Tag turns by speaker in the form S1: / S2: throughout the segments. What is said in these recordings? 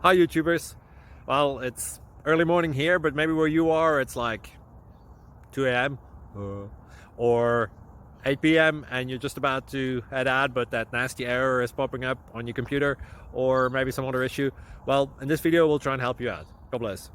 S1: Hi YouTubers. Well, it's early morning here, but maybe where you are it's like 2 a.m. Or 8 p.m. and you're just about to head out, but that nasty error is popping up on your computer, or maybe some other issue. Well, in this video we'll try and help you out. God bless.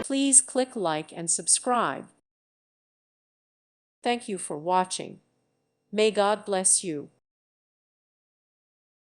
S2: Please click like and subscribe. Thank you for watching. May God bless you.